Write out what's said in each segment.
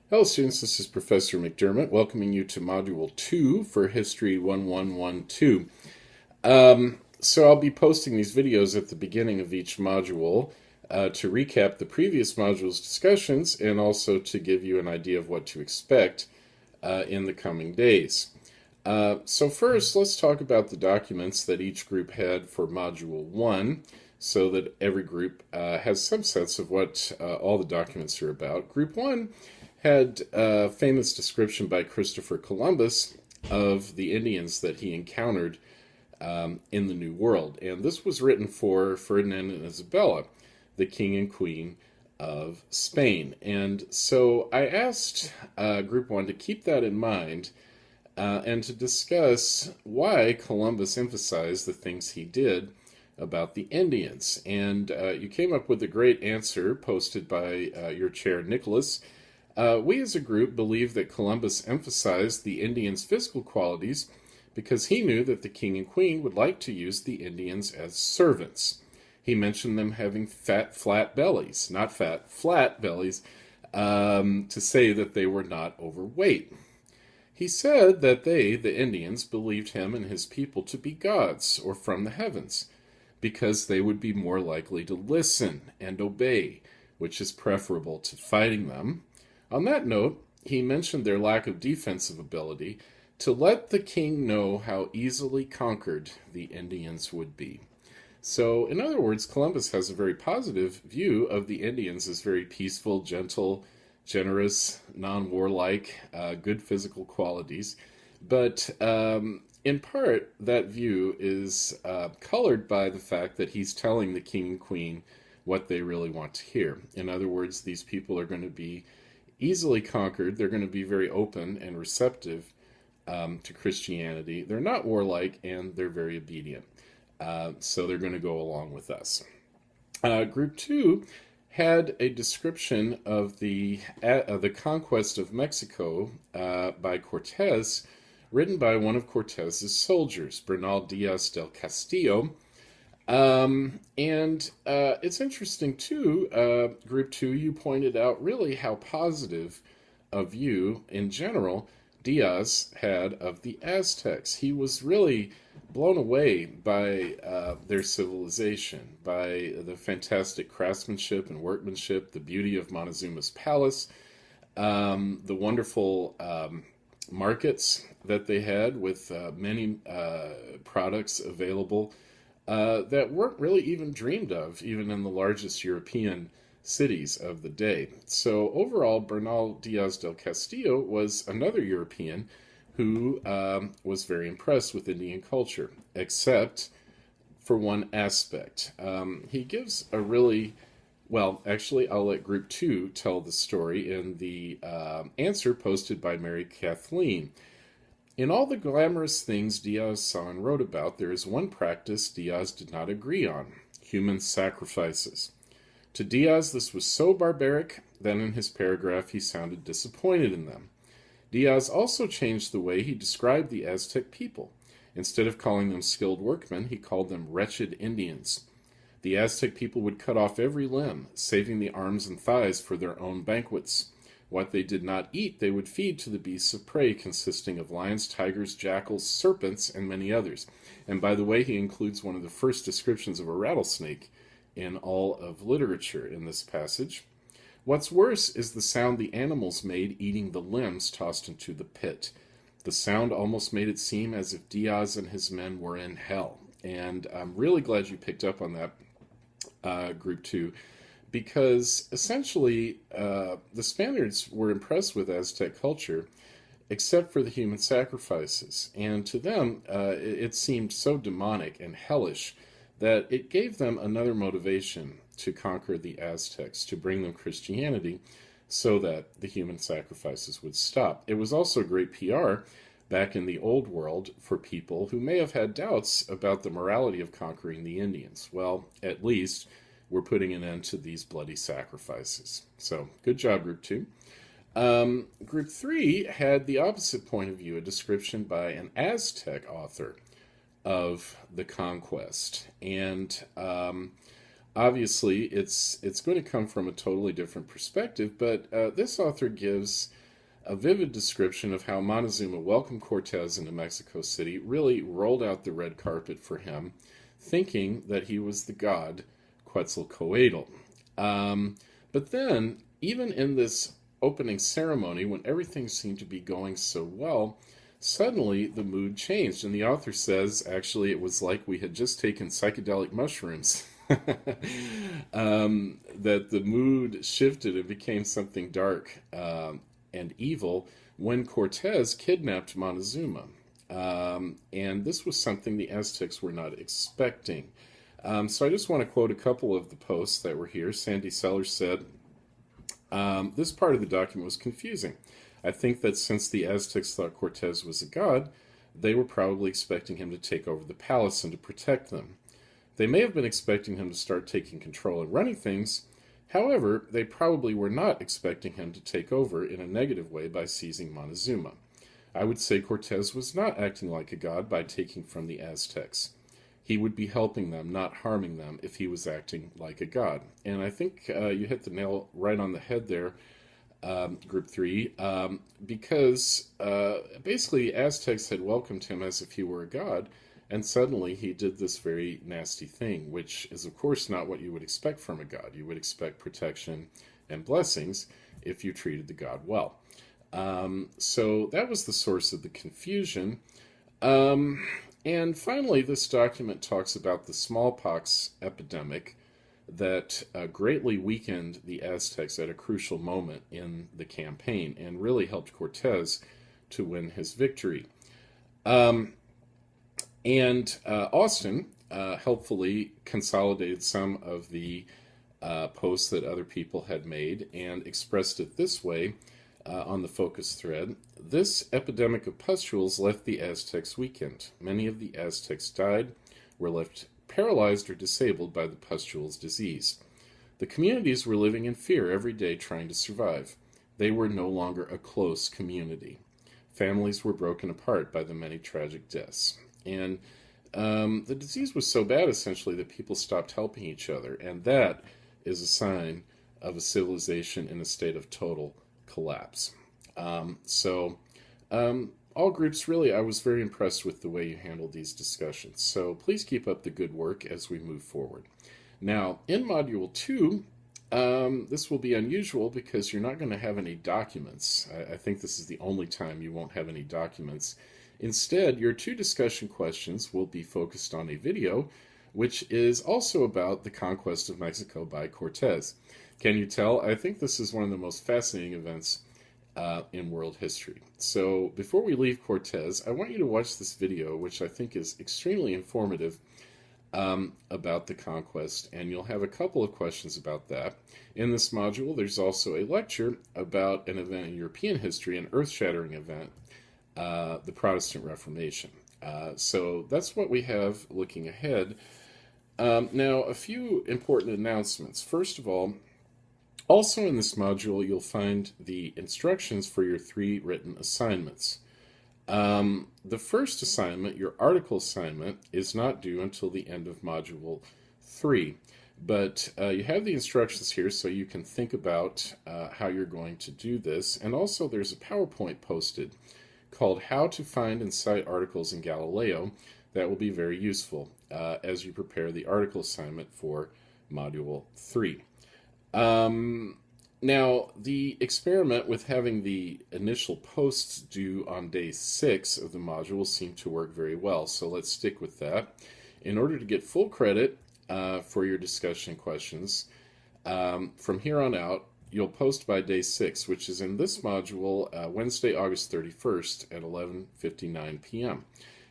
Hello students, this is Professor McDermott welcoming you to Module 2 for History 1112. So I'll be posting these videos at the beginning of each module to recap the previous module's discussions and also to give you an idea of what to expect in the coming days. So first, let's talk about the documents that each group had for Module 1 so that every group has some sense of what all the documents are about. Group 1 had a famous description by Christopher Columbus of the Indians that he encountered in the New World. And this was written for Ferdinand and Isabella, the king and queen of Spain. And so I asked Group 1 to keep that in mind and to discuss why Columbus emphasized the things he did about the Indians. And you came up with a great answer posted by your chair, Nicholas. We as a group believe that Columbus emphasized the Indians' physical qualities because he knew that the king and queen would like to use the Indians as servants. He mentioned them having flat bellies, not fat, flat bellies, to say that they were not overweight. He said that they, the Indians, believed him and his people to be gods or from the heavens, because they would be more likely to listen and obey, which is preferable to fighting them. On that note, he mentioned their lack of defensive ability to let the king know how easily conquered the Indians would be. So, in other words, Columbus has a very positive view of the Indians as very peaceful, gentle, generous, non-warlike, good physical qualities. But in part, that view is colored by the fact that he's telling the king and queen what they really want to hear. In other words, these people are going to be easily conquered. They're going to be very open and receptive to Christianity. They're not warlike, and they're very obedient. So they're going to go along with us. Group 2 had a description of the conquest of Mexico by Cortez, written by one of Cortez's soldiers, Bernal Diaz del Castillo. It's interesting too, Group 2, you pointed out really how positive a view in general Diaz had of the Aztecs. He was really blown away by their civilization, by the fantastic craftsmanship and workmanship, the beauty of Montezuma's palace, the wonderful markets that they had with many products available that weren't really even dreamed of, even in the largest European cities of the day. So overall, Bernal Diaz del Castillo was another European who was very impressed with Indian culture, except for one aspect. He gives a really, well, actually, I'll let Group 2 tell the story in the answer posted by Mary Kathleen. In all the glamorous things Diaz saw and wrote about, there is one practice Diaz did not agree on: human sacrifices. To Diaz, this was so barbaric that in his paragraph he sounded disappointed in them. Diaz also changed the way he described the Aztec people. Instead of calling them skilled workmen, he called them wretched Indians. The Aztec people would cut off every limb, saving the arms and thighs for their own banquets. What they did not eat they would feed to the beasts of prey, consisting of lions, tigers, jackals, serpents, and many others. And by the way, he includes one of the first descriptions of a rattlesnake in all of literature in this passage. What's worse is the sound the animals made eating the limbs tossed into the pit. The sound almost made it seem as if Diaz and his men were in hell. And I'm really glad you picked up on that, Group 2, because essentially the Spaniards were impressed with Aztec culture, except for the human sacrifices. And to them, it seemed so demonic and hellish that it gave them another motivation to conquer the Aztecs, to bring them Christianity, so that the human sacrifices would stop. It was also great PR back in the old world for people who may have had doubts about the morality of conquering the Indians. Well, at least we're putting an end to these bloody sacrifices. So, good job, Group 2. Group 3 had the opposite point of view, a description by an Aztec author of the conquest. And Obviously, it's going to come from a totally different perspective, but this author gives a vivid description of how Montezuma welcomed Cortez into Mexico City, really rolled out the red carpet for him, thinking that he was the god Quetzalcoatl. But then, even in this opening ceremony, when everything seemed to be going so well, suddenly the mood changed. And the author says, actually, it was like we had just taken psychedelic mushrooms. That the mood shifted and became something dark and evil when Cortez kidnapped Montezuma. And this was something the Aztecs were not expecting. So I just want to quote a couple of the posts that were here. Sandy Sellers said, this part of the document was confusing. I think that since the Aztecs thought Cortez was a god, they were probably expecting him to take over the palace and to protect them. They may have been expecting him to start taking control and running things. However, they probably were not expecting him to take over in a negative way by seizing Montezuma. I would say Cortez was not acting like a god by taking from the Aztecs. He would be helping them, not harming them, if he was acting like a god. And I think you hit the nail right on the head there, Group 3, because basically Aztecs had welcomed him as if he were a god, and suddenly he did this very nasty thing, which is of course not what you would expect from a god. You would expect protection and blessings if you treated the god well. So that was the source of the confusion. And finally, this document talks about the smallpox epidemic that greatly weakened the Aztecs at a crucial moment in the campaign and really helped Cortez to win his victory. Austin helpfully consolidated some of the posts that other people had made and expressed it this way on the focus thread. This epidemic of pustules left the Aztecs weakened. Many of the Aztecs died, were left paralyzed or disabled by the pustules disease. The communities were living in fear every day trying to survive. They were no longer a close community. Families were broken apart by the many tragic deaths. And the disease was so bad, essentially, that people stopped helping each other. And that is a sign of a civilization in a state of total collapse. All groups, really, I was very impressed with the way you handled these discussions. So please keep up the good work as we move forward. Now, in Module 2, this will be unusual because you're not going to have any documents. I think this is the only time you won't have any documents. Instead, your 2 discussion questions will be focused on a video, which is also about the conquest of Mexico by Cortez. Can you tell? I think this is one of the most fascinating events in world history. So before we leave Cortez, I want you to watch this video, which I think is extremely informative about the conquest, and you'll have a couple of questions about that. In this module, there's also a lecture about an event in European history, an earth-shattering event, the Protestant Reformation. So that's what we have looking ahead. Now, a few important announcements. First of all, also in this module, you'll find the instructions for your 3 written assignments. The first assignment, your article assignment, is not due until the end of Module 3. But you have the instructions here so you can think about how you're going to do this. And also there's a PowerPoint posted called How to Find and Cite Articles in Galileo that will be very useful as you prepare the article assignment for Module 3. Now, the experiment with having the initial posts due on day 6 of the module seemed to work very well, so let's stick with that. In order to get full credit for your discussion questions, from here on out, you'll post by day 6, which is in this module, Wednesday, August 31st at 11:59 p.m.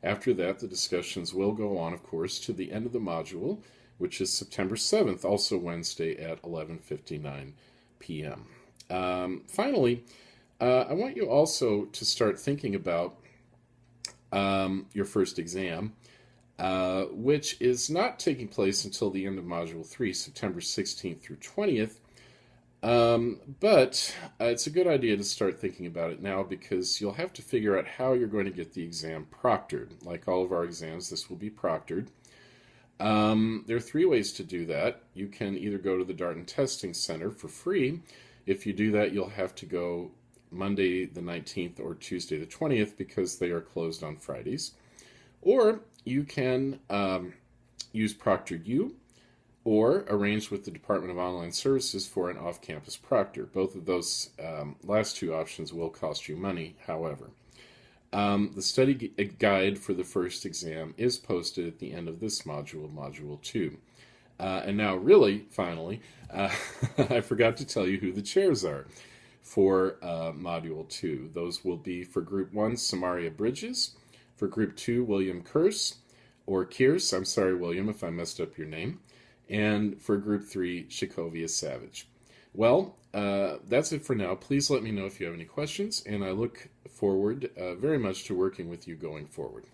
After that, the discussions will go on, of course, to the end of the module, which is September 7th, also Wednesday at 11:59 p.m. Finally, I want you also to start thinking about your first exam, which is not taking place until the end of Module 3, September 16th through 20th. But it's a good idea to start thinking about it now because you'll have to figure out how you're going to get the exam proctored. Like all of our exams, this will be proctored. There are three ways to do that. You can either go to the Darton Testing Center for free. If you do that, you'll have to go Monday the 19th or Tuesday the 20th because they are closed on Fridays. Or you can use ProctorU or arrange with the Department of Online Services for an off-campus proctor. Both of those last two options will cost you money, however. The study guide for the first exam is posted at the end of this module, Module 2. And now, really, finally, I forgot to tell you who the chairs are for Module 2. Those will be for Group 1, Samaria Bridges. For Group 2, William Kearse, or Kearse. I'm sorry, William, if I messed up your name. And for Group 3, Shakovia Savage. Well, that's it for now. Please let me know if you have any questions, and I look forward very much to working with you going forward.